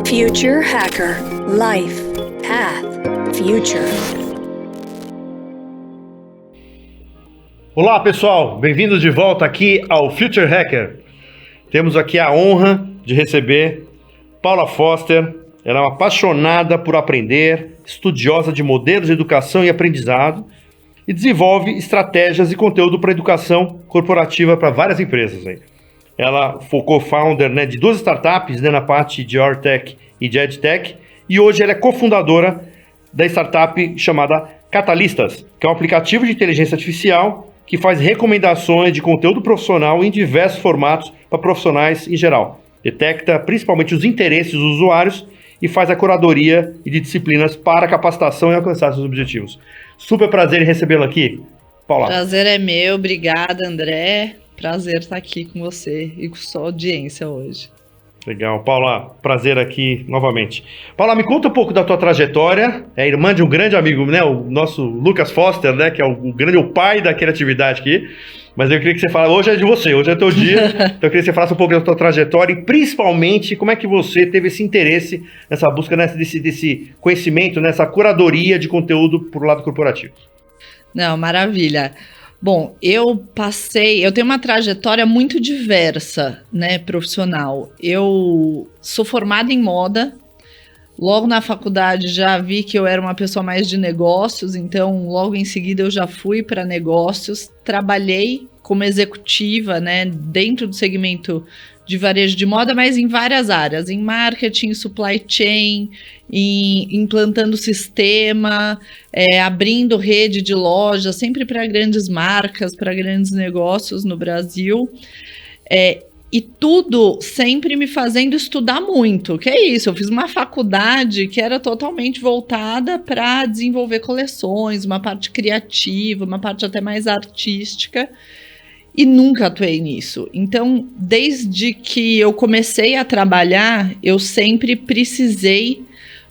Future Hacker Life Path Future. Olá pessoal, bem-vindos de volta aqui ao Future Hacker. Temos aqui a honra de receber Paula Foster. Ela é uma apaixonada por aprender, estudiosa de modelos de educação e aprendizado e desenvolve estratégias e conteúdo para educação corporativa para várias empresas. Ela foi co-founder de duas startups na parte de OurTech e de EdTech, e hoje ela é cofundadora da startup chamada Catalistas, que é um aplicativo de inteligência artificial que faz recomendações de conteúdo profissional em diversos formatos para profissionais em geral. Detecta principalmente os interesses dos usuários e faz a curadoria de disciplinas para capacitação e alcançar seus objetivos. Super prazer em recebê-la aqui, Paula. Prazer é meu, obrigada, André. Prazer estar aqui com você e com sua audiência hoje. Legal, Paula, prazer aqui novamente. Paula, me conta um pouco da tua trajetória. É irmã de um grande amigo, o nosso Lucas Foster, que é o pai da criatividade aqui. Mas eu queria que você falasse, hoje é de você, hoje é teu dia. Então eu queria que você falasse um pouco da tua trajetória e principalmente como é que você teve esse interesse nessa busca desse conhecimento, nessa curadoria de conteúdo para o lado corporativo. Não, maravilha. Bom, eu tenho uma trajetória muito diversa, profissional. Eu sou formada em moda, logo na faculdade já vi que eu era uma pessoa mais de negócios, então logo em seguida eu já fui para negócios, trabalhei como executiva, dentro do segmento de varejo de moda, mas em várias áreas, em marketing, supply chain, implantando sistema, abrindo rede de lojas, sempre para grandes marcas, para grandes negócios no Brasil. E tudo sempre me fazendo estudar muito, que é isso, eu fiz uma faculdade que era totalmente voltada para desenvolver coleções, uma parte criativa, uma parte até mais artística, e nunca atuei nisso. Então, desde que eu comecei a trabalhar, eu sempre precisei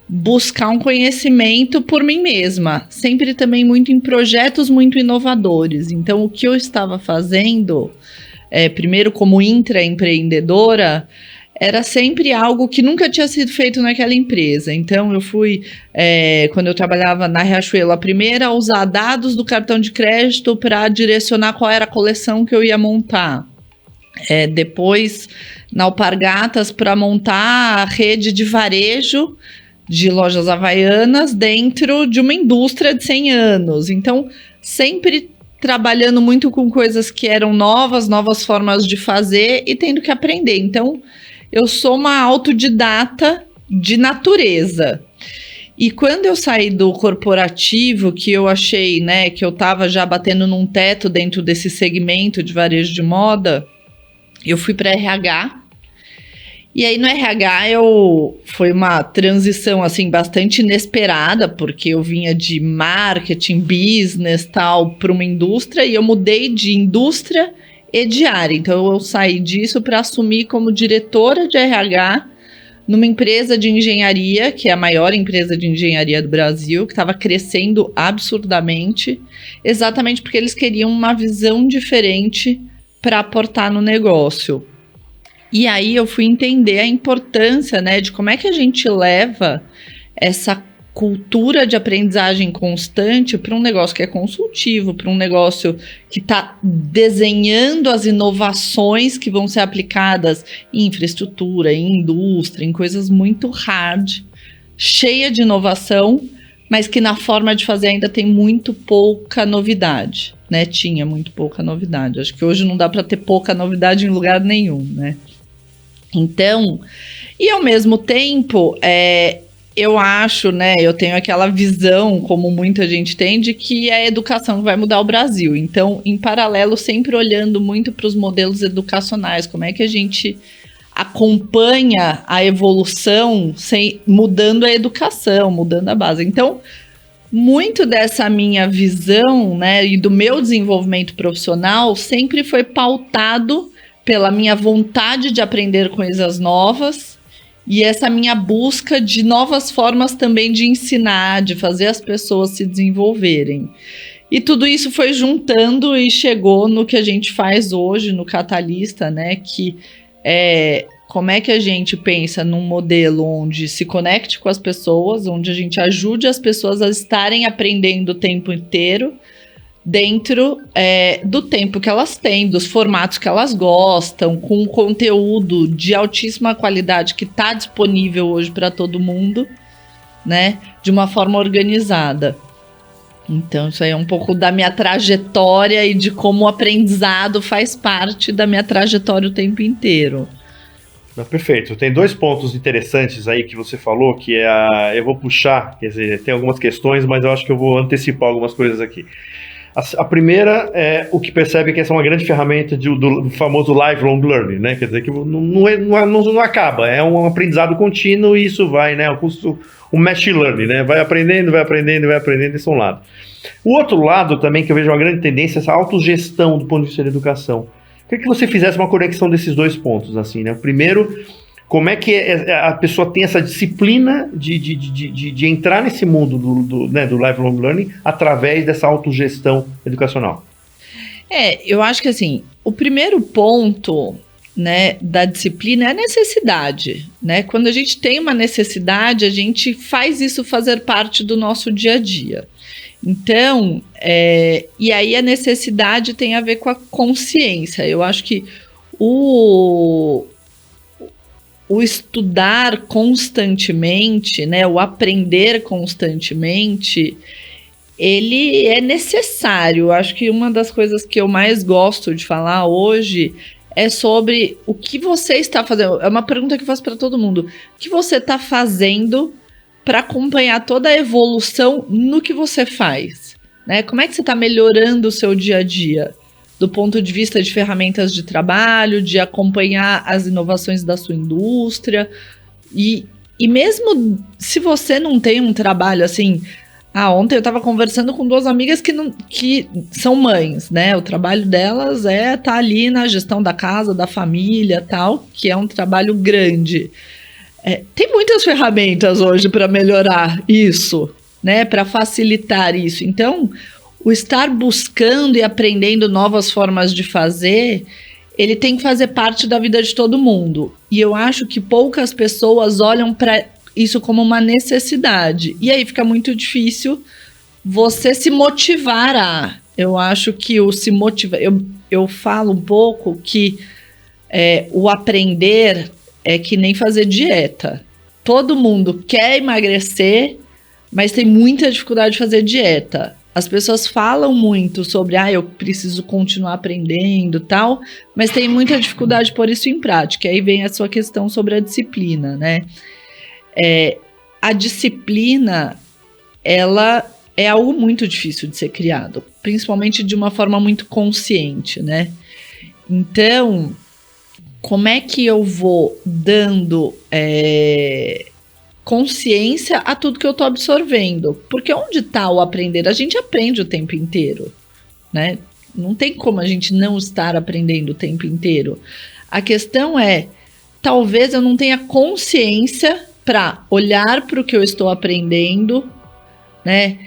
buscar um conhecimento por mim mesma, sempre também muito em projetos muito inovadores. Então, o que eu estava fazendo, primeiro como intraempreendedora, era sempre algo que nunca tinha sido feito naquela empresa. Então, eu fui, quando eu trabalhava na Riachuelo, a primeira a usar dados do cartão de crédito para direcionar qual era a coleção que eu ia montar. Depois, na Alpargatas, para montar a rede de varejo de lojas havaianas dentro de uma indústria de 100 anos. Então, sempre trabalhando muito com coisas que eram novas formas de fazer e tendo que aprender. Então, eu sou uma autodidata de natureza. E quando eu saí do corporativo, que eu achei, que eu estava já batendo num teto dentro desse segmento de varejo de moda, eu fui para RH. E aí no RH foi uma transição assim bastante inesperada, porque eu vinha de marketing, business, tal, para uma indústria, e eu mudei de indústria e de área. Então eu saí disso para assumir como diretora de RH numa empresa de engenharia, que é a maior empresa de engenharia do Brasil, que estava crescendo absurdamente, exatamente porque eles queriam uma visão diferente para aportar no negócio. E aí eu fui entender a importância, de como é que a gente leva essa cultura de aprendizagem constante para um negócio que é consultivo, para um negócio que está desenhando as inovações que vão ser aplicadas em infraestrutura, em indústria, em coisas muito hard, cheia de inovação, mas que na forma de fazer ainda tem muito pouca novidade, Tinha muito pouca novidade. Acho que hoje não dá para ter pouca novidade em lugar nenhum, Então, e ao mesmo tempo, eu acho, eu tenho aquela visão, como muita gente tem, de que é a educação que vai mudar o Brasil. Então, em paralelo, sempre olhando muito para os modelos educacionais, como é que a gente acompanha a evolução mudando a educação, mudando a base. Então, muito dessa minha visão, e do meu desenvolvimento profissional sempre foi pautado pela minha vontade de aprender coisas novas e essa minha busca de novas formas também de ensinar, de fazer as pessoas se desenvolverem. E tudo isso foi juntando e chegou no que a gente faz hoje no Catalista, que como é que a gente pensa num modelo onde se conecte com as pessoas, onde a gente ajude as pessoas a estarem aprendendo o tempo inteiro, dentro do tempo que elas têm, dos formatos que elas gostam, com conteúdo de altíssima qualidade que está disponível hoje para todo mundo, né? De uma forma organizada. Então, isso aí é um pouco da minha trajetória e de como o aprendizado faz parte da minha trajetória o tempo inteiro. Perfeito. Tem 2 pontos interessantes aí que você falou, que eu vou puxar, quer dizer, tem algumas questões, mas eu acho que eu vou antecipar algumas coisas aqui. A primeira é o que percebe que essa é uma grande ferramenta do famoso lifelong learning, né? Quer dizer que não acaba, é um aprendizado contínuo e isso vai, né? O machine learning, né? Vai aprendendo, esse é um lado. O outro lado também que eu vejo uma grande tendência é essa autogestão do ponto de vista da educação. Eu queria que você fizesse uma conexão desses 2 pontos, assim, né? Primeiro, como é que a pessoa tem essa disciplina de entrar nesse mundo do lifelong learning através dessa autogestão educacional? Eu acho que assim, o primeiro ponto, né, da disciplina é a necessidade, né? Quando a gente tem uma necessidade, a gente faz isso fazer parte do nosso dia a dia. Então, e aí a necessidade tem a ver com a consciência. Eu acho que o estudar constantemente, né, o aprender constantemente, ele é necessário. Eu acho que uma das coisas que eu mais gosto de falar hoje é sobre o que você está fazendo. É uma pergunta que eu faço para todo mundo. O que você está fazendo para acompanhar toda a evolução no que você faz, né? Como é que você está melhorando o seu dia a dia? Do ponto de vista de ferramentas de trabalho, de acompanhar as inovações da sua indústria. E mesmo se você não tem um trabalho assim... ontem eu estava conversando com 2 amigas que são mães, né? O trabalho delas tá ali na gestão da casa, da família, tal, que é um trabalho grande. Tem muitas ferramentas hoje para melhorar isso, né? Para facilitar isso. Então, o estar buscando e aprendendo novas formas de fazer, ele tem que fazer parte da vida de todo mundo. E eu acho que poucas pessoas olham para isso como uma necessidade. E aí fica muito difícil você se motivar Eu acho que o se motivar... Eu falo um pouco que o aprender é que nem fazer dieta. Todo mundo quer emagrecer, mas tem muita dificuldade de fazer dieta. As pessoas falam muito sobre, eu preciso continuar aprendendo e tal, mas tem muita dificuldade de pôr isso em prática. E aí vem a sua questão sobre a disciplina, né? A disciplina, ela é algo muito difícil de ser criado, principalmente de uma forma muito consciente, né? Então, como é que eu vou dando consciência a tudo que eu estou absorvendo? Porque onde está o aprender? A gente aprende o tempo inteiro, né? Não tem como a gente não estar aprendendo o tempo inteiro. A questão é, talvez eu não tenha consciência para olhar para o que eu estou aprendendo, né?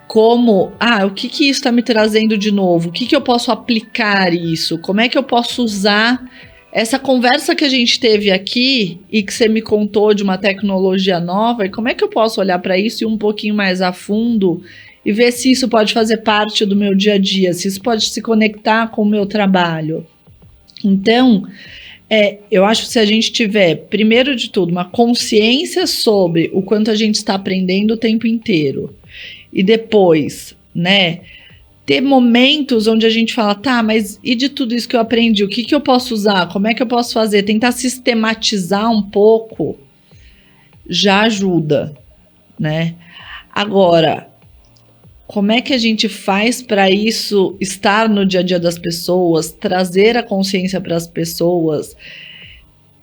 Como, o que isso está me trazendo de novo? O que eu posso aplicar isso? Como é que eu posso usar essa conversa que a gente teve aqui e que você me contou de uma tecnologia nova, e como é que eu posso olhar para isso e um pouquinho mais a fundo e ver se isso pode fazer parte do meu dia a dia, se isso pode se conectar com o meu trabalho? Então, eu acho que se a gente tiver, primeiro de tudo, uma consciência sobre o quanto a gente está aprendendo o tempo inteiro, e depois, né, ter momentos onde a gente fala, mas e de tudo isso que eu aprendi, o que eu posso usar, como é que eu posso fazer, tentar sistematizar um pouco, já ajuda, né? Agora, como é que a gente faz para isso estar no dia a dia das pessoas, trazer a consciência para as pessoas?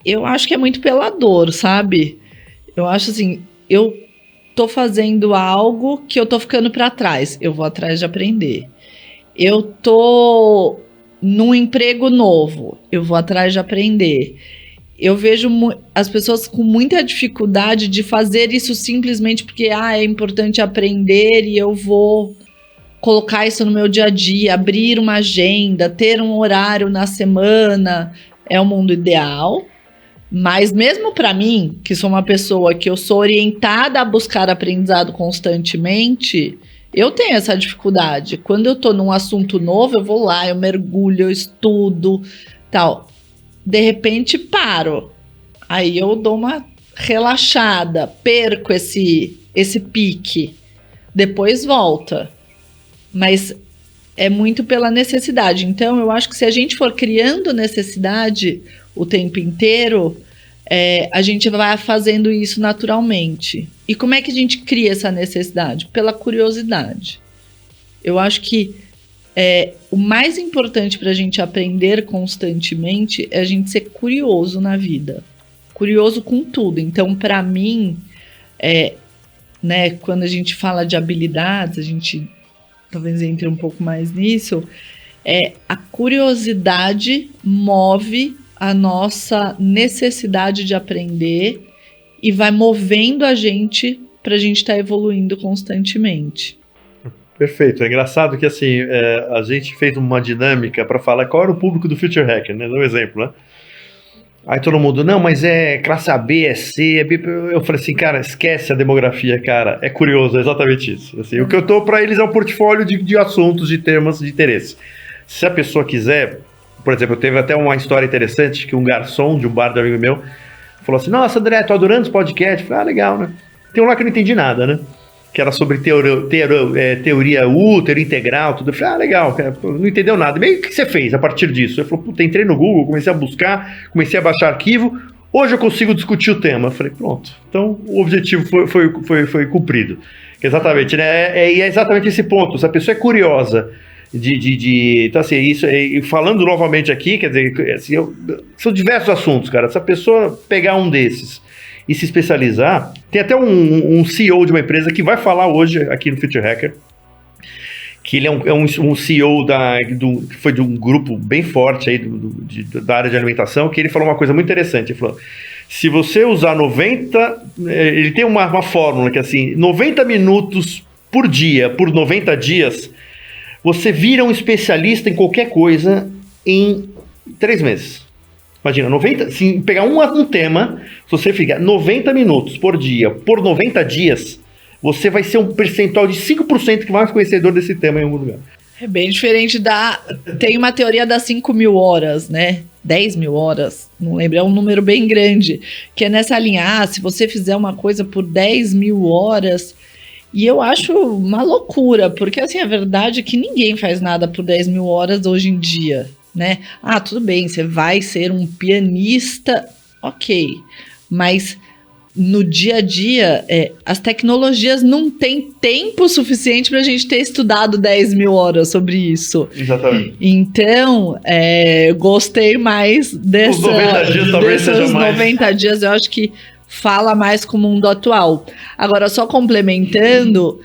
Eu acho que é muito pela dor, sabe? Eu acho assim, eu tô fazendo algo que eu tô ficando para trás, eu vou atrás de aprender. Eu tô num emprego novo, eu vou atrás de aprender. Eu vejo as pessoas com muita dificuldade de fazer isso simplesmente porque é importante aprender e eu vou colocar isso no meu dia a dia, abrir uma agenda, ter um horário na semana. É o mundo ideal, Mas mesmo para mim, que sou uma pessoa que eu sou orientada a buscar aprendizado constantemente, eu tenho essa dificuldade. Quando eu tô num assunto novo, eu vou lá, eu mergulho, eu estudo, tal. De repente, paro. Aí eu dou uma relaxada, perco esse pique. Depois volta. Mas é muito pela necessidade. Então, eu acho que se a gente for criando necessidade o tempo inteiro, a gente vai fazendo isso naturalmente. E como é que a gente cria essa necessidade? Pela curiosidade. Eu acho que o mais importante para a gente aprender constantemente é a gente ser curioso na vida. Curioso com tudo. Então, para mim, né, quando a gente fala de habilidades, a gente talvez entre um pouco mais nisso, a curiosidade move a nossa necessidade de aprender e vai movendo a gente para a gente estar evoluindo constantemente. Perfeito. É engraçado que assim, a gente fez uma dinâmica para falar qual era o público do Future Hacker, né? No exemplo, né? Aí todo mundo, não, mas é classe A, B, é C, é B. Eu falei assim, cara, esquece a demografia, cara. É curioso, é exatamente isso. Assim, o que eu tô para eles é um portfólio de assuntos, de temas de interesse. Se a pessoa quiser, por exemplo, teve até uma história interessante que um garçom de um bar de amigo meu falou assim, nossa, André, tô adorando os podcasts. Eu falei, legal, né? Tem um lá que eu não entendi nada, né? Que era sobre teoria útero, integral, tudo. Eu falei, legal, não entendeu nada. Bem, o que você fez a partir disso? Ele falou, puta, entrei no Google, comecei a buscar, comecei a baixar arquivo, hoje eu consigo discutir o tema. Eu falei, pronto. Então, o objetivo foi cumprido. Exatamente, né? E é exatamente esse ponto. Se a pessoa é curiosa então, assim, isso, e falando novamente aqui, quer dizer, assim, são diversos assuntos, cara. Se a pessoa pegar um desses e se especializar, tem até um CEO de uma empresa que vai falar hoje aqui no Future Hacker, que ele é um CEO que foi de um grupo bem forte aí da área de alimentação, que ele falou uma coisa muito interessante. Ele falou, se você usar 90... Ele tem uma fórmula que assim, 90 minutos por dia, por 90 dias, você vira um especialista em qualquer coisa em 3 meses. Imagina, se pegar um tema, se você ficar 90 minutos por dia, por 90 dias, você vai ser um percentual de 5% que mais conhecedor desse tema em algum lugar. É bem diferente tem uma teoria das 5.000 horas, né? 10.000 horas, não lembro, é um número bem grande, que é nessa linha, se você fizer uma coisa por 10.000 horas, e eu acho uma loucura, porque assim, a verdade é que ninguém faz nada por 10.000 horas hoje em dia, né? Tudo bem, você vai ser um pianista, ok, mas no dia a dia, as tecnologias não têm tempo suficiente para a gente ter estudado 10.000 horas sobre isso. Exatamente. Então, gostei mais Os 90 dias talvez seja mais. 90 dias, eu acho que fala mais com o mundo atual. Agora, só complementando,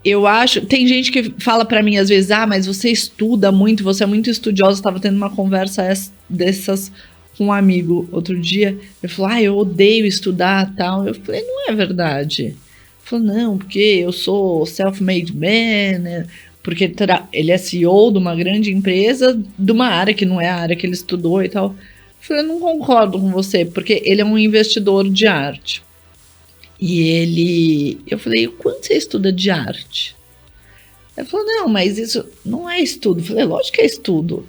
eu acho... Tem gente que fala para mim, às vezes, mas você estuda muito, você é muito estudiosa. Estava tendo uma conversa dessas com um amigo outro dia. Ele falou, eu odeio estudar e tal. Eu falei, não é verdade. Ele falou, não, porque eu sou self-made man, né? Porque ele é CEO de uma grande empresa, de uma área que não é a área que ele estudou e tal. Eu falei, eu não concordo com você, porque ele é um investidor de arte. E eu falei, quanto você estuda de arte? Ele falou, não, mas isso não é estudo. Eu falei, lógico que é estudo.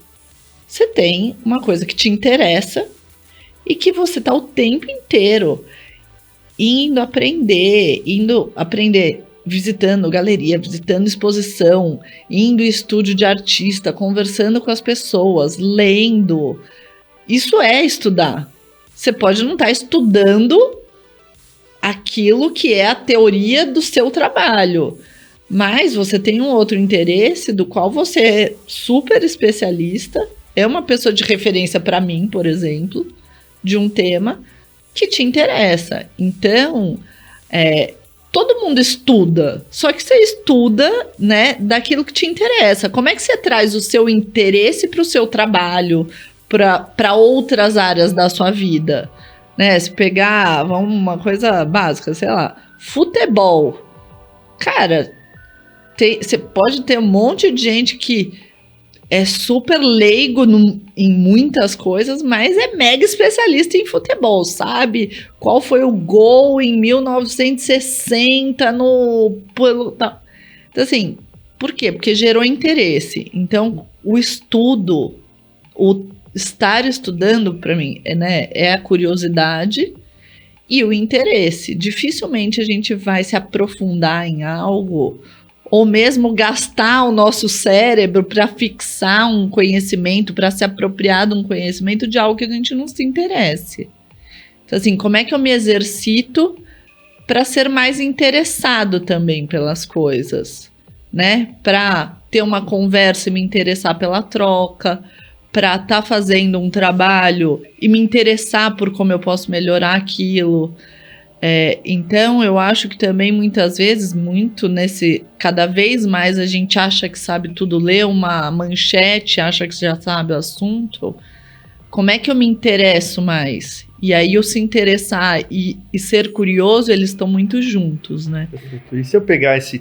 Você tem uma coisa que te interessa e que você está o tempo inteiro indo aprender, visitando galeria, visitando exposição, indo em estúdio de artista, conversando com as pessoas, lendo. Isso é estudar. Você pode não estar estudando aquilo que é a teoria do seu trabalho, mas você tem um outro interesse do qual você é super especialista, é uma pessoa de referência para mim, por exemplo, de um tema que te interessa. Então, todo mundo estuda, só que você estuda, né, daquilo que te interessa. Como é que você traz o seu interesse para o seu trabalho, para outras áreas da sua vida? Né? Se pegar uma coisa básica, sei lá, futebol. Cara, você pode ter um monte de gente que é super leigo em muitas coisas, mas é mega especialista em futebol, sabe? Qual foi o gol em 1960 no... Então, assim, por quê? Porque gerou interesse. Então, o estudo, o estar estudando, para mim, né, é a curiosidade e o interesse. Dificilmente a gente vai se aprofundar em algo ou mesmo gastar o nosso cérebro para fixar um conhecimento, para se apropriar de um conhecimento de algo que a gente não se interesse. Então, assim, como é que eu me exercito para ser mais interessado também pelas coisas, né? Para ter uma conversa e me interessar pela troca, para estar fazendo um trabalho e me interessar por como eu posso melhorar aquilo. Então, eu acho que também muitas vezes, cada vez mais a gente acha que sabe tudo, lê uma manchete, acha que já sabe o assunto. Como é que eu me interesso mais? E aí, eu se interessar e ser curioso, eles estão muito juntos, né? E se eu pegar esse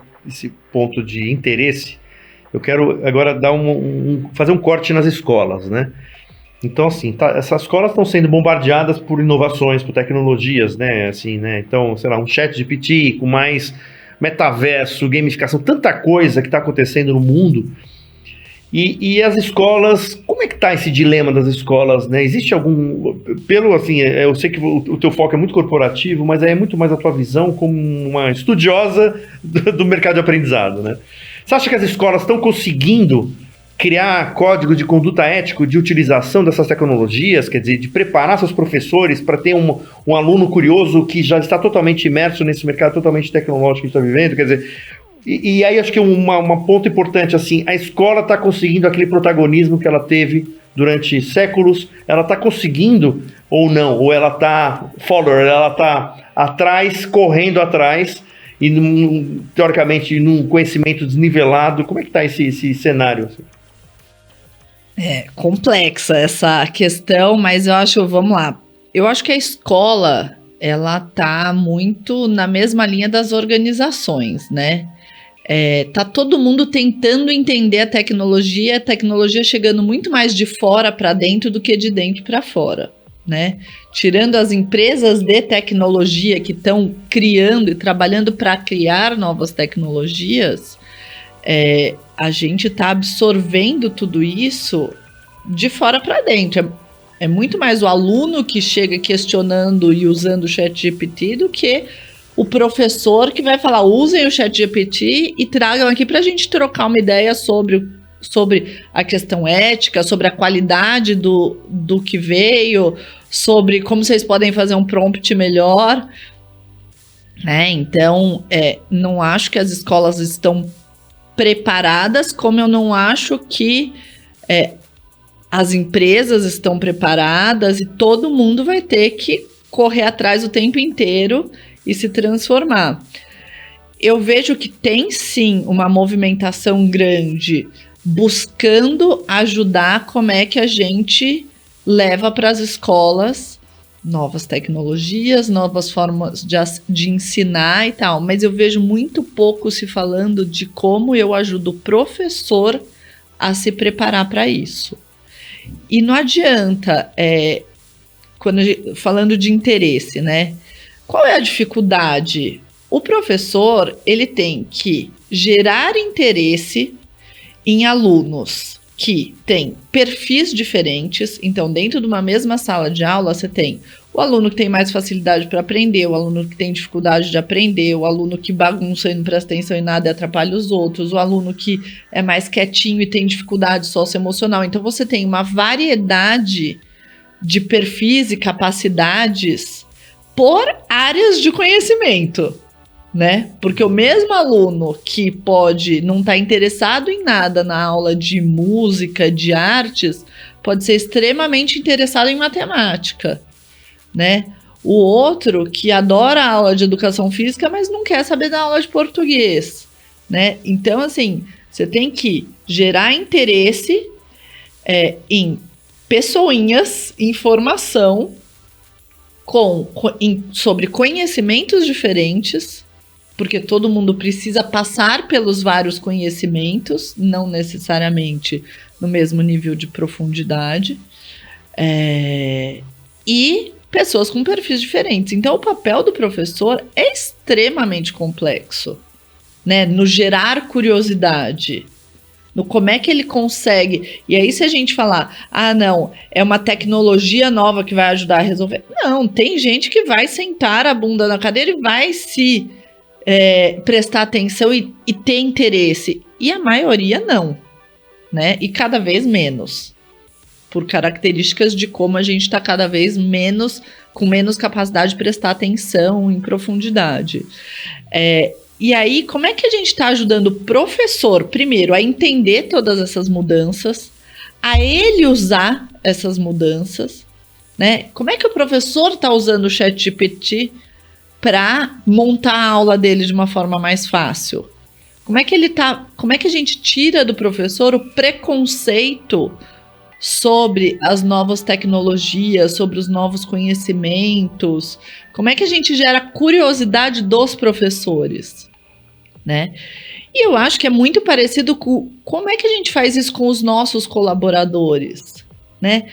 ponto de interesse, eu quero agora fazer um corte nas escolas, né? Então, assim, essas escolas estão sendo bombardeadas por inovações, por tecnologias, né? Assim, né? Então, sei lá, um chat GPT com mais metaverso, gamificação, tanta coisa que está acontecendo no mundo. E as escolas, como é que está esse dilema das escolas, né? Existe assim, eu sei que o teu foco é muito corporativo, mas é muito mais a tua visão como uma estudiosa do mercado de aprendizado, né? Você acha que as escolas estão conseguindo criar código de conduta ético de utilização dessas tecnologias, quer dizer, de preparar seus professores para ter um aluno curioso que já está totalmente imerso nesse mercado totalmente tecnológico que a gente está vivendo, quer dizer, e aí acho que uma ponto importante, assim, a escola está conseguindo aquele protagonismo que ela teve durante séculos, ela está conseguindo ou não, ou ela está ela está atrás, correndo atrás, e teoricamente num conhecimento desnivelado. Como é que está esse cenário? É complexa essa questão, mas vamos lá, eu acho que a escola, ela tá muito na mesma linha das organizações, né? Tá todo mundo tentando entender a tecnologia chegando muito mais de fora para dentro do que de dentro para fora, né? Tirando as empresas de tecnologia que estão criando e trabalhando para criar novas tecnologias, a gente está absorvendo tudo isso de fora para dentro. É muito mais o aluno que chega questionando e usando o ChatGPT do que o professor que vai falar, usem o ChatGPT e tragam aqui para a gente trocar uma ideia sobre a questão ética, sobre a qualidade do que veio, sobre como vocês podem fazer um prompt melhor, né? Então, não acho que as escolas estão preparadas, como eu não acho que as empresas estão preparadas, e todo mundo vai ter que correr atrás o tempo inteiro e se transformar. Eu vejo que tem sim uma movimentação grande buscando ajudar como é que a gente leva para as escolas novas tecnologias, novas formas de ensinar e tal, mas eu vejo muito pouco se falando de como eu ajudo o professor a se preparar para isso. E não adianta, falando de interesse, né? Qual é a dificuldade? O professor, ele tem que gerar interesse em alunos que têm perfis diferentes. Então, dentro de uma mesma sala de aula, você tem o aluno que tem mais facilidade para aprender, o aluno que tem dificuldade de aprender, o aluno que bagunça e não presta atenção em nada e atrapalha os outros, o aluno que é mais quietinho e tem dificuldade socioemocional. Então, você tem uma variedade de perfis e capacidades por áreas de conhecimento, né? Porque o mesmo aluno que pode não estar interessado em nada na aula de música, de artes, pode ser extremamente interessado em matemática, né? O outro que adora a aula de educação física, mas não quer saber da aula de português, né? Então, assim, você tem que gerar interesse em pessoinhas, informação sobre conhecimentos diferentes, porque todo mundo precisa passar pelos vários conhecimentos, não necessariamente no mesmo nível de profundidade, e pessoas com perfis diferentes. Então, o papel do professor é extremamente complexo, né? No gerar curiosidade, no como é que ele consegue. E aí, se a gente falar, não, é uma tecnologia nova que vai ajudar a resolver. Não, tem gente que vai sentar a bunda na cadeira e vai se prestar atenção e ter interesse. E a maioria não, né? E cada vez menos. Por características de como a gente está cada vez com menos capacidade de prestar atenção em profundidade. E aí, como é que a gente está ajudando o professor, primeiro, a entender todas essas mudanças, a ele usar essas mudanças, né? Como é que o professor está usando o ChatGPT para montar a aula dele de uma forma mais fácil? Como é que a gente tira do professor o preconceito sobre as novas tecnologias, sobre os novos conhecimentos? Como é que a gente gera curiosidade dos professores, né? E eu acho que é muito parecido com como é que a gente faz isso com os nossos colaboradores, né?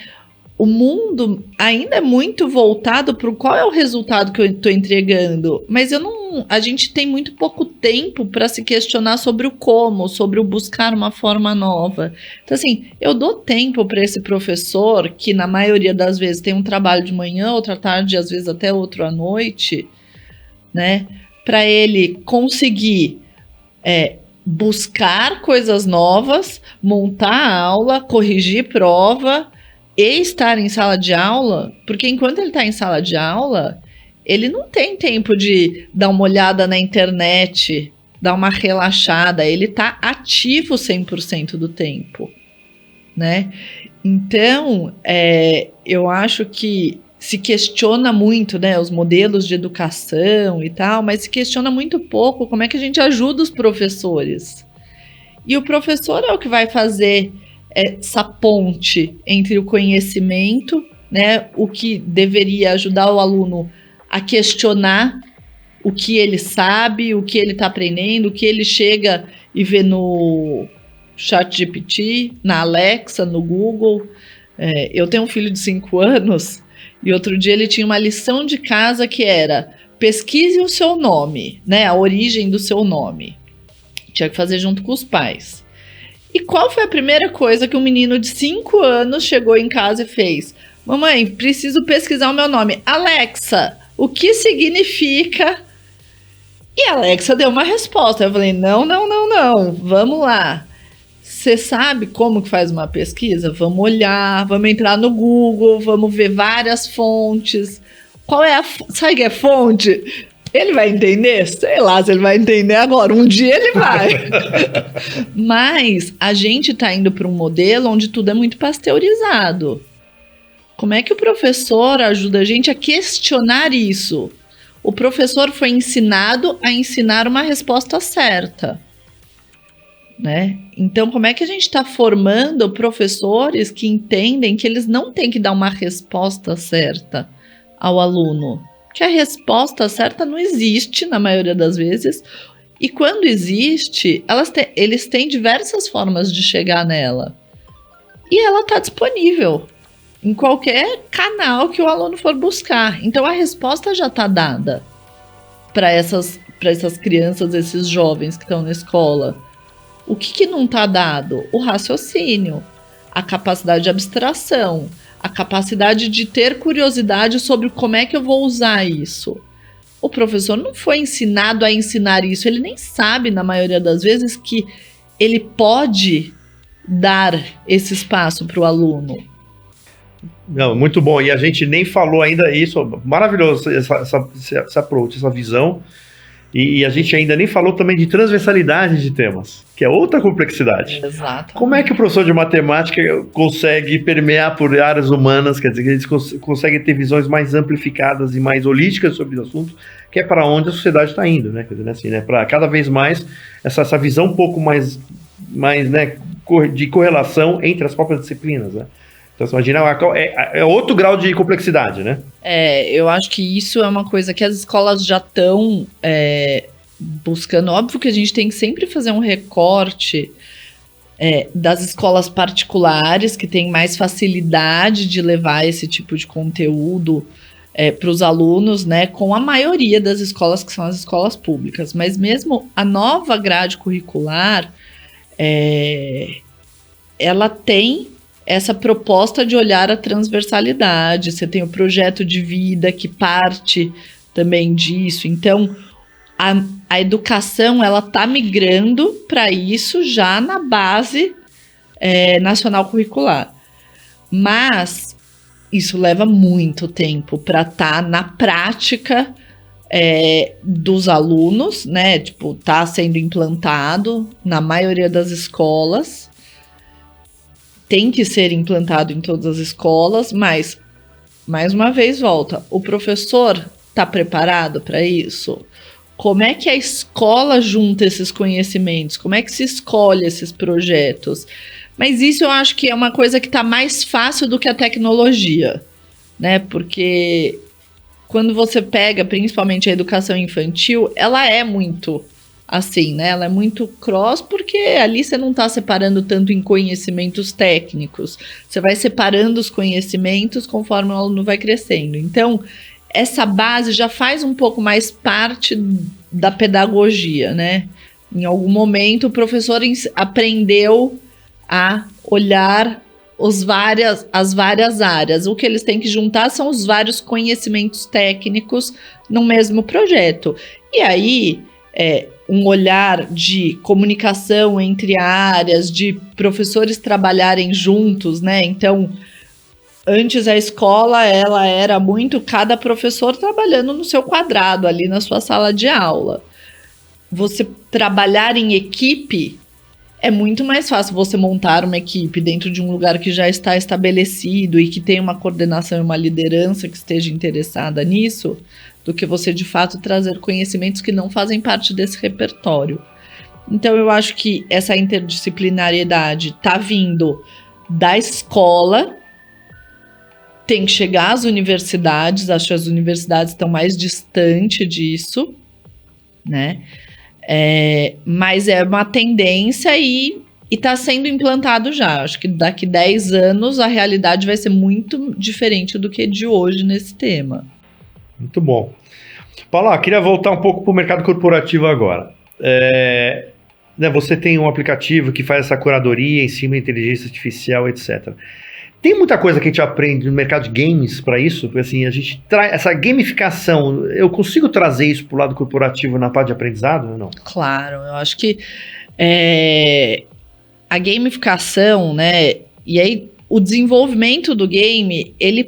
O mundo ainda é muito voltado para qual é o resultado que eu estou entregando, mas a gente tem muito pouco tempo para se questionar sobre o como, sobre o buscar uma forma nova. Então, assim, eu dou tempo para esse professor, que na maioria das vezes tem um trabalho de manhã, outra tarde, às vezes até outro à noite, né? Para ele conseguir buscar coisas novas, montar a aula, corrigir prova e estar em sala de aula, porque enquanto ele está em sala de aula, ele não tem tempo de dar uma olhada na internet, dar uma relaxada, ele está ativo 100% do tempo, né? Então, eu acho que se questiona muito, né, os modelos de educação e tal, mas se questiona muito pouco como é que a gente ajuda os professores. E o professor é o que vai fazer essa ponte entre o conhecimento, né, o que deveria ajudar o aluno a questionar o que ele sabe, o que ele está aprendendo, o que ele chega e vê no ChatGPT, na Alexa, no Google. Eu tenho um filho de 5 anos e outro dia ele tinha uma lição de casa que era: pesquise o seu nome, né, a origem do seu nome. Tinha que fazer junto com os pais. E qual foi a primeira coisa que um menino de 5 anos chegou em casa e fez? Mamãe, preciso pesquisar o meu nome. Alexa, o que significa? E a Alexa deu uma resposta. Eu falei, não, vamos lá. Você sabe como que faz uma pesquisa? Vamos olhar, vamos entrar no Google, vamos ver várias fontes. Qual é sabe que é fonte? Ele vai entender? Sei lá se ele vai entender agora. Um dia ele vai. Mas a gente está indo para um modelo onde tudo é muito pasteurizado. Como é que o professor ajuda a gente a questionar isso? O professor foi ensinado a ensinar uma resposta certa, né? Então, como é que a gente está formando professores que entendem que eles não têm que dar uma resposta certa ao aluno? Que a resposta certa não existe na maioria das vezes, e quando existe, eles têm diversas formas de chegar nela. E ela está disponível em qualquer canal que o aluno for buscar. Então a resposta já está dada para essas crianças, esses jovens que estão na escola. O que não está dado? O raciocínio, a capacidade de abstração, a capacidade de ter curiosidade sobre como é que eu vou usar isso. O professor não foi ensinado a ensinar isso, ele nem sabe, na maioria das vezes, que ele pode dar esse espaço para o aluno. Não, muito bom, e a gente nem falou ainda isso, maravilhoso essa approach, essa visão, e a gente ainda nem falou também de transversalidade de temas, que é outra complexidade. Exato. Como é que o professor de matemática consegue permear por áreas humanas, quer dizer, que eles conseguem ter visões mais amplificadas e mais holísticas sobre o assunto, que é para onde a sociedade está indo, né? Quer dizer, assim, né? Para cada vez mais essa visão um pouco mais né, de correlação entre as próprias disciplinas, né? Então, você imagina, é outro grau de complexidade, né? Eu acho que isso é uma coisa que as escolas já estão buscando. Óbvio que a gente tem que sempre fazer um recorte das escolas particulares, que têm mais facilidade de levar esse tipo de conteúdo para os alunos, né, com a maioria das escolas que são as escolas públicas. Mas mesmo a nova grade curricular, ela tem essa proposta de olhar a transversalidade. Você tem o projeto de vida que parte também disso. Então, a educação, ela está migrando para isso já na base nacional curricular. Mas isso leva muito tempo para estar na prática dos alunos, né? Tipo, tá sendo implantado na maioria das escolas. Tem que ser implantado em todas as escolas, mas, mais uma vez, volta. O professor está preparado para isso? Como é que a escola junta esses conhecimentos? Como é que se escolhe esses projetos? Mas isso eu acho que é uma coisa que está mais fácil do que a tecnologia, né? Porque quando você pega, principalmente a educação infantil, ela é muito assim, né? Ela é muito cross, porque ali você não está separando tanto em conhecimentos técnicos. Você vai separando os conhecimentos conforme o aluno vai crescendo. Então, essa base já faz um pouco mais parte da pedagogia, né? Em algum momento, o professor aprendeu a olhar as várias áreas. O que eles têm que juntar são os vários conhecimentos técnicos no mesmo projeto. E aí, um olhar de comunicação entre áreas, de professores trabalharem juntos, né? Então, antes a escola, ela era muito cada professor trabalhando no seu quadrado, ali na sua sala de aula. Você trabalhar em equipe é muito mais fácil você montar uma equipe dentro de um lugar que já está estabelecido e que tem uma coordenação e uma liderança que esteja interessada nisso, do que você, de fato, trazer conhecimentos que não fazem parte desse repertório. Então, eu acho que essa interdisciplinariedade está vindo da escola, tem que chegar às universidades, acho que as universidades estão mais distantes disso, né? Mas é uma tendência e está sendo implantado já. Acho que daqui 10 anos a realidade vai ser muito diferente do que de hoje nesse tema. Muito bom. Paula, queria voltar um pouco para o mercado corporativo agora. Né, você tem um aplicativo que faz essa curadoria em cima da inteligência artificial, etc. Tem muita coisa que a gente aprende no mercado de games para isso, porque assim, a gente traz essa gamificação, eu consigo trazer isso para o lado corporativo na parte de aprendizado ou não? Claro, eu acho que a gamificação, né, e aí o desenvolvimento do game, ele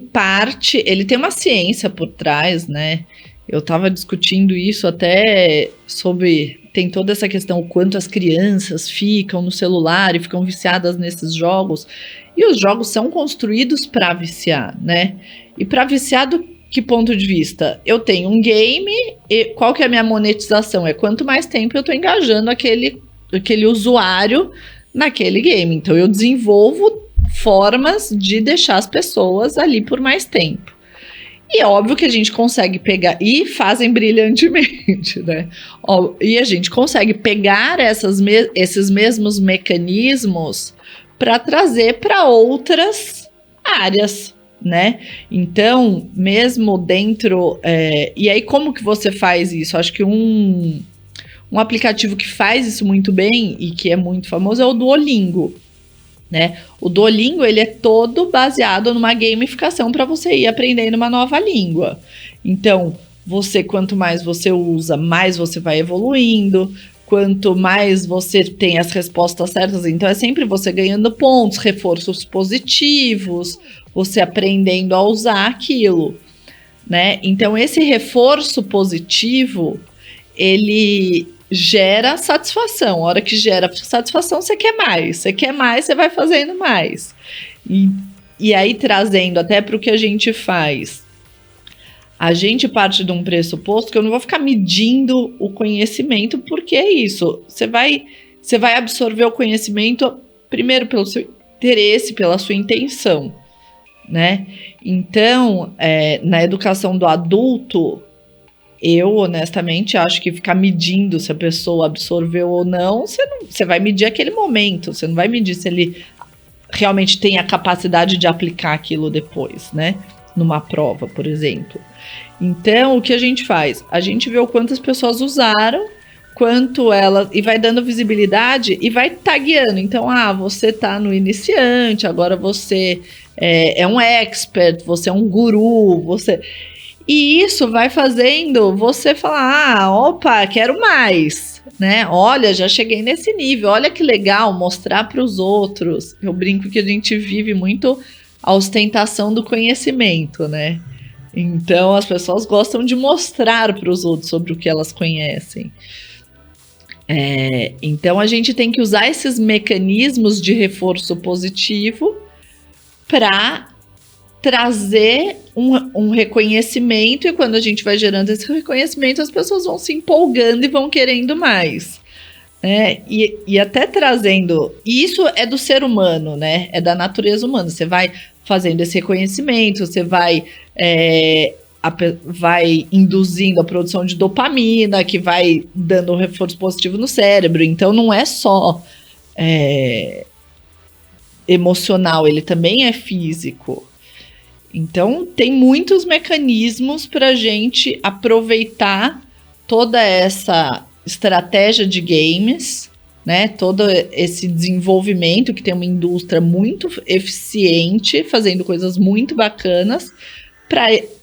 tem uma ciência por trás, né, eu estava discutindo isso até tem toda essa questão, o quanto as crianças ficam no celular e ficam viciadas nesses jogos. E os jogos são construídos para viciar, né? E para viciar do que ponto de vista? Eu tenho um game e qual que é a minha monetização? É quanto mais tempo eu estou engajando aquele usuário naquele game. Então eu desenvolvo formas de deixar as pessoas ali por mais tempo. E é óbvio que a gente consegue pegar, e fazem brilhantemente, né? E a gente consegue pegar esses mesmos mecanismos para trazer para outras áreas, né? Então, mesmo dentro... e aí, como que você faz isso? Acho que um aplicativo que faz isso muito bem e que é muito famoso é o Duolingo, né? O Duolingo, ele é todo baseado numa gamificação para você ir aprendendo uma nova língua. Então, quanto mais você usa, mais você vai evoluindo. Quanto mais você tem as respostas certas, então é sempre você ganhando pontos, reforços positivos, você aprendendo a usar aquilo, né? Então, esse reforço positivo, ele gera satisfação. A hora que gera satisfação, você quer mais, você vai fazendo mais. E aí, trazendo até para o que a gente faz, a gente parte de um pressuposto que eu não vou ficar medindo o conhecimento, porque é isso. Você vai absorver o conhecimento primeiro pelo seu interesse, pela sua intenção, né? Então, na educação do adulto, Eu, honestamente, acho que ficar medindo se a pessoa absorveu ou não, você vai medir aquele momento, você não vai medir se ele realmente tem a capacidade de aplicar aquilo depois, né? Numa prova, por exemplo. Então, o que a gente faz? A gente vê o quanto as pessoas usaram, quanto elas... E vai dando visibilidade e vai tagueando. Então, você tá no iniciante, agora você é um expert, você é um guru, você... E isso vai fazendo você falar, opa, quero mais, né? Olha, já cheguei nesse nível, olha que legal, mostrar para os outros. Eu brinco que a gente vive muito a ostentação do conhecimento, né? Então, as pessoas gostam de mostrar para os outros sobre o que elas conhecem. Então, a gente tem que usar esses mecanismos de reforço positivo para trazer um reconhecimento, e quando a gente vai gerando esse reconhecimento, as pessoas vão se empolgando e vão querendo mais. Né? E até trazendo... E isso é do ser humano, né? É da natureza humana. Você vai fazendo esse reconhecimento, você vai induzindo a produção de dopamina, que vai dando um reforço positivo no cérebro. Então, não é só emocional, ele também é físico. Então, tem muitos mecanismos para a gente aproveitar toda essa estratégia de games, né? Todo esse desenvolvimento, que tem uma indústria muito eficiente, fazendo coisas muito bacanas,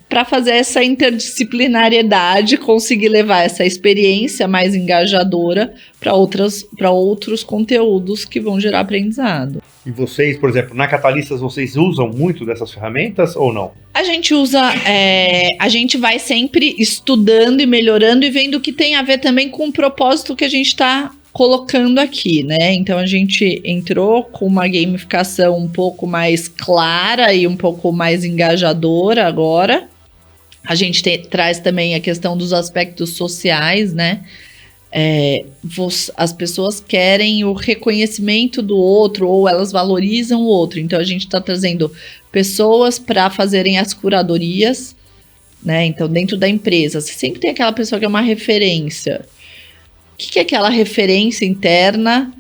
para fazer essa interdisciplinariedade, conseguir levar essa experiência mais engajadora para outros conteúdos que vão gerar aprendizado. E vocês, por exemplo, na Catalistas, vocês usam muito dessas ferramentas ou não? A gente usa, a gente vai sempre estudando e melhorando e vendo o que tem a ver também com o propósito que a gente está colocando aqui, né? Então a gente entrou com uma gamificação um pouco mais clara e um pouco mais engajadora agora. A gente traz também a questão dos aspectos sociais, né? As pessoas querem o reconhecimento do outro, ou elas valorizam o outro. Então a gente está trazendo pessoas para fazerem as curadorias, né? Então, dentro da empresa, você sempre tem aquela pessoa que é uma referência. O que é aquela referência interna?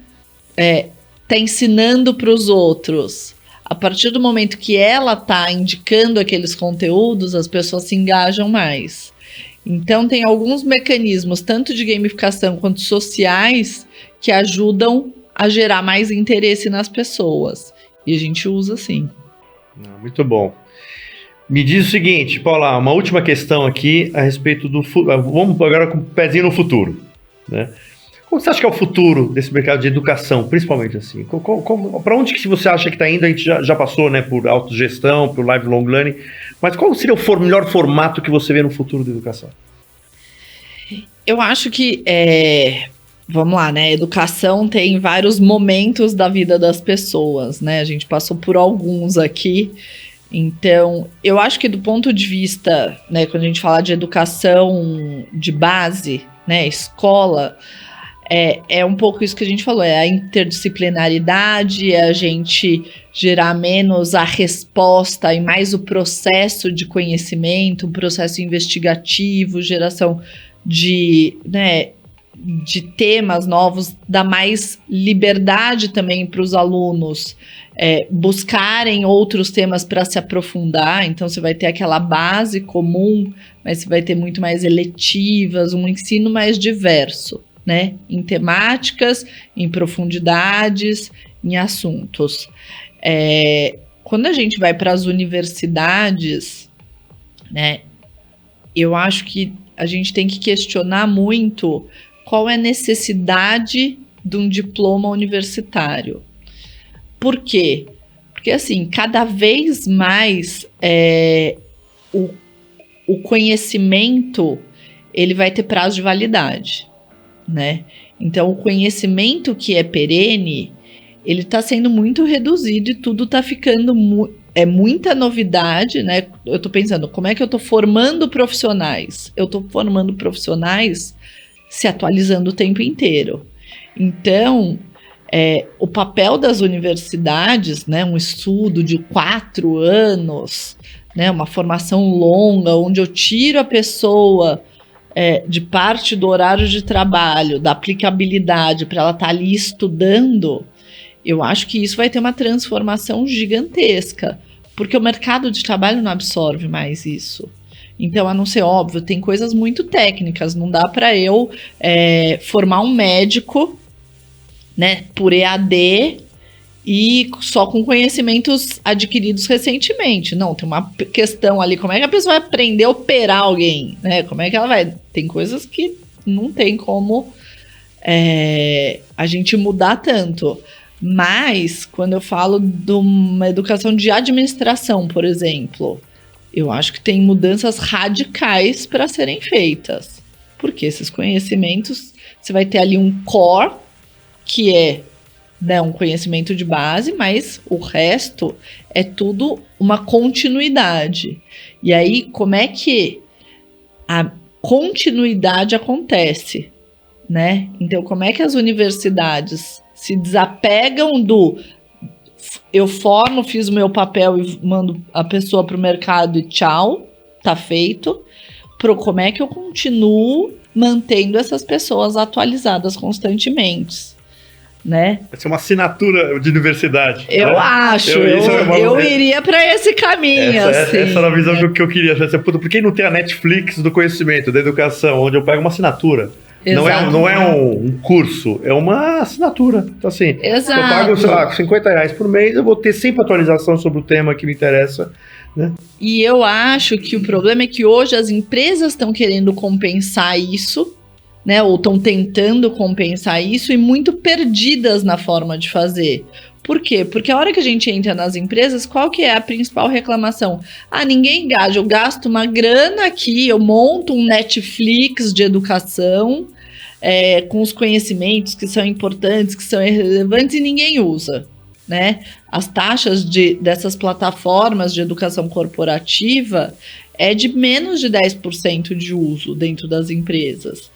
Tá ensinando para os outros. A partir do momento que ela tá indicando aqueles conteúdos, as pessoas se engajam mais. Então, tem alguns mecanismos, tanto de gamificação quanto sociais, que ajudam a gerar mais interesse nas pessoas. E a gente usa sim. Muito bom. Me diz o seguinte, Paula, uma última questão aqui a respeito do... Vamos agora com o pezinho no futuro, né? Como você acha que é o futuro desse mercado de educação, principalmente assim? Para onde que você acha que está indo? A gente já passou, né, por autogestão, por lifelong learning, mas qual seria o melhor formato que você vê no futuro da educação? Eu acho que, vamos lá, né, educação tem vários momentos da vida das pessoas, né, a gente passou por alguns aqui. Então, eu acho que do ponto de vista, né, quando a gente fala de educação de base, né, escola... É um pouco isso que a gente falou, é a interdisciplinaridade, é a gente gerar menos a resposta e mais o processo de conhecimento, um processo investigativo, geração de temas novos, dar mais liberdade também para os alunos buscarem outros temas para se aprofundar. Então, você vai ter aquela base comum, mas você vai ter muito mais eletivas, um ensino mais diverso, né, em temáticas, em profundidades, em assuntos. Quando a gente vai para as universidades, né, eu acho que a gente tem que questionar muito qual é a necessidade de um diploma universitário. Por quê? Porque, assim, cada vez mais o conhecimento ele vai ter prazo de validade, né? Então, o conhecimento que é perene, ele está sendo muito reduzido e tudo está ficando muita novidade, né? Eu estou pensando, como é que eu estou formando profissionais? Eu estou formando profissionais se atualizando o tempo inteiro. Então, o papel das universidades, né? Um estudo de 4 anos, né? Uma formação longa, onde eu tiro a pessoa de parte do horário de trabalho, da aplicabilidade, para ela estar ali estudando, eu acho que isso vai ter uma transformação gigantesca, porque o mercado de trabalho não absorve mais isso. Então, a não ser óbvio, tem coisas muito técnicas, não dá para eu formar um médico, né, por EAD e só com conhecimentos adquiridos recentemente. Não, tem uma questão ali, como é que a pessoa vai aprender a operar alguém, né? Como é que ela vai... Tem coisas que não tem como a gente mudar tanto. Mas, quando eu falo de uma educação de administração, por exemplo, eu acho que tem mudanças radicais para serem feitas. Porque esses conhecimentos, você vai ter ali um core, que é, né, um conhecimento de base, mas o resto é tudo uma continuidade. E aí, como é que a continuidade acontece, né? Então, como é que as universidades se desapegam do eu formo, fiz o meu papel e mando a pessoa para o mercado e tchau, tá feito, pro como é que eu continuo mantendo essas pessoas atualizadas constantemente, né? Vai ser uma assinatura de universidade. Eu acho, eu iria para esse caminho. Essa era a visão que eu queria. Por que não ter a Netflix do conhecimento, da educação, onde eu pego uma assinatura? Não é um curso, é uma assinatura. Então, assim, exato. Eu pago, sei lá, R$50 por mês, eu vou ter sempre atualização sobre o tema que me interessa, né? E eu acho que o problema é que hoje as empresas estão querendo compensar isso, né? Ou estão tentando compensar isso e muito perdidas na forma de fazer. Por quê? Porque a hora que a gente entra nas empresas, qual que é a principal reclamação? Ninguém engaja, eu gasto uma grana aqui, eu monto um Netflix de educação, com os conhecimentos que são importantes, que são relevantes, e ninguém usa, né? As taxas dessas plataformas de educação corporativa é de menos de 10% de uso dentro das empresas.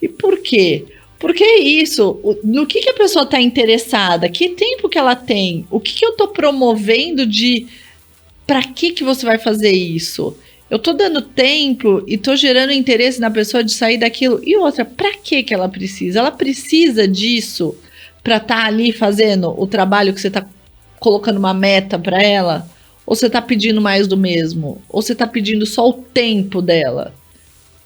E por quê? Porque é isso, no que a pessoa está interessada, que tempo que ela tem, o que eu estou promovendo para que você vai fazer isso? Eu estou dando tempo e estou gerando interesse na pessoa de sair daquilo. E outra, para que ela precisa? Ela precisa disso para estar ali fazendo o trabalho que você está colocando uma meta para ela? Ou você está pedindo mais do mesmo? Ou você está pedindo só o tempo dela?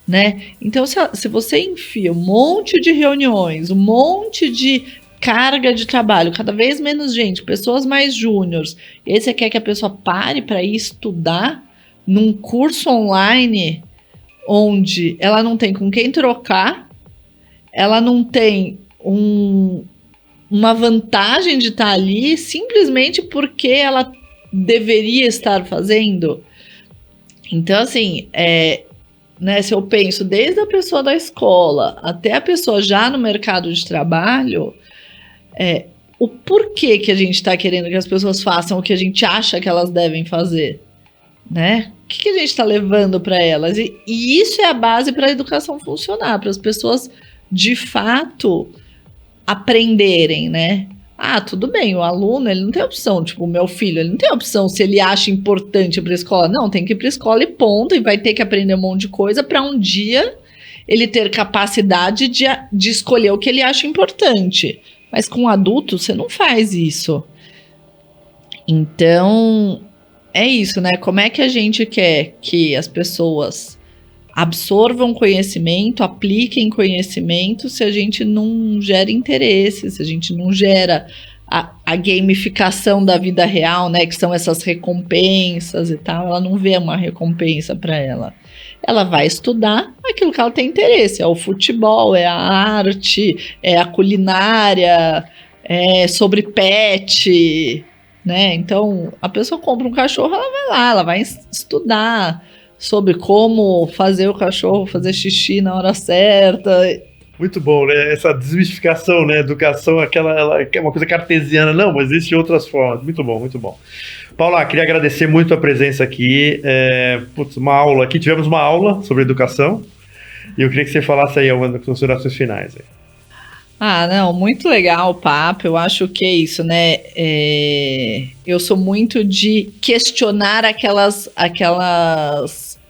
Né? Então, se você enfia um monte de reuniões, um monte de carga de trabalho, cada vez menos gente, pessoas mais júniores, e aí você quer que a pessoa pare para ir estudar num curso online onde ela não tem com quem trocar, ela não tem uma vantagem de estar ali simplesmente porque ela deveria estar fazendo. Então, assim, né, se eu penso desde a pessoa da escola até a pessoa já no mercado de trabalho, o porquê que a gente está querendo que as pessoas façam o que a gente acha que elas devem fazer, né? O que a gente está levando para elas? E isso é a base para a educação funcionar, para as pessoas de fato aprenderem, né? Tudo bem, o aluno, ele não tem opção, tipo, o meu filho, ele não tem opção se ele acha importante ir para a escola. Não, tem que ir para a escola e ponto, e vai ter que aprender um monte de coisa para um dia ele ter capacidade de escolher o que ele acha importante. Mas com adulto, você não faz isso. Então, é isso, né? Como é que a gente quer que as pessoas absorvam conhecimento, apliquem conhecimento, se a gente não gera interesse, se a gente não gera a gamificação da vida real, né, que são essas recompensas e tal, ela não vê uma recompensa para ela. Ela vai estudar aquilo que ela tem interesse, é o futebol, é a arte, é a culinária, é sobre pet, né? Então, a pessoa compra um cachorro, ela vai lá, ela vai estudar sobre como fazer o cachorro fazer xixi na hora certa. Muito bom, né? Essa desmistificação, né? Educação, ela é uma coisa cartesiana. Não, mas existem outras formas. Muito bom, muito bom. Paula, queria agradecer muito a presença aqui. Uma aula aqui. Tivemos uma aula sobre educação. E eu queria que você falasse aí algumas considerações finais. Não, muito legal o papo. Eu acho que é isso, né? Eu sou muito de questionar aquelas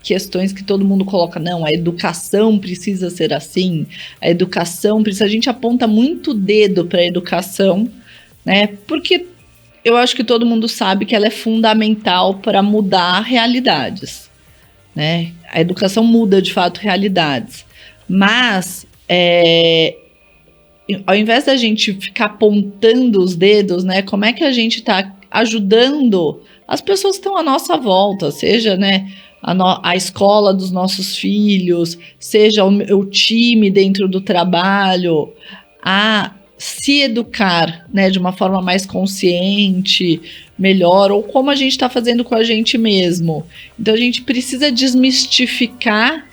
questões que todo mundo coloca, não, a educação precisa ser assim, a educação precisa... A gente aponta muito o dedo para a educação, né? Porque eu acho que todo mundo sabe que ela é fundamental para mudar realidades, né? A educação muda, de fato, realidades. Mas, ao invés da gente ficar apontando os dedos, né? Como é que a gente está ajudando as pessoas que estão à nossa volta, seja, né, a escola dos nossos filhos, seja o time dentro do trabalho, a se educar, né, de uma forma mais consciente, melhor, ou como a gente está fazendo com a gente mesmo. Então a gente precisa desmistificar,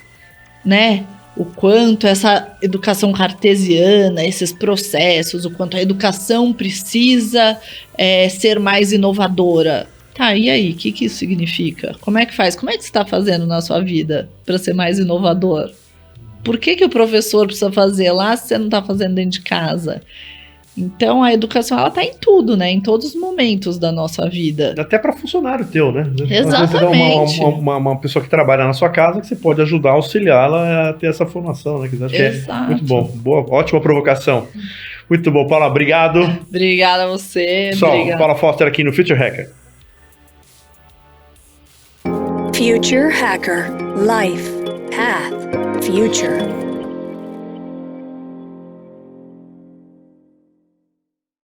né, o quanto essa educação cartesiana, esses processos, o quanto a educação precisa ser mais inovadora. Tá, e aí, o que isso significa? Como é que faz? Como é que você está fazendo na sua vida para ser mais inovador? Por que o professor precisa fazer lá se você não está fazendo dentro de casa? Então, a educação, ela está em tudo, né? Em todos os momentos da nossa vida. Até para funcionário teu, né? Exatamente. Você dá uma pessoa que trabalha na sua casa que você pode ajudar, auxiliá-la a ter essa formação, né? Que acho que é muito bom. Boa, ótima provocação. Muito bom, Paula. Obrigado. Obrigada a você. Pessoal, Paula Foster aqui no Future Hacker. Future Hacker. Life. Path. Future.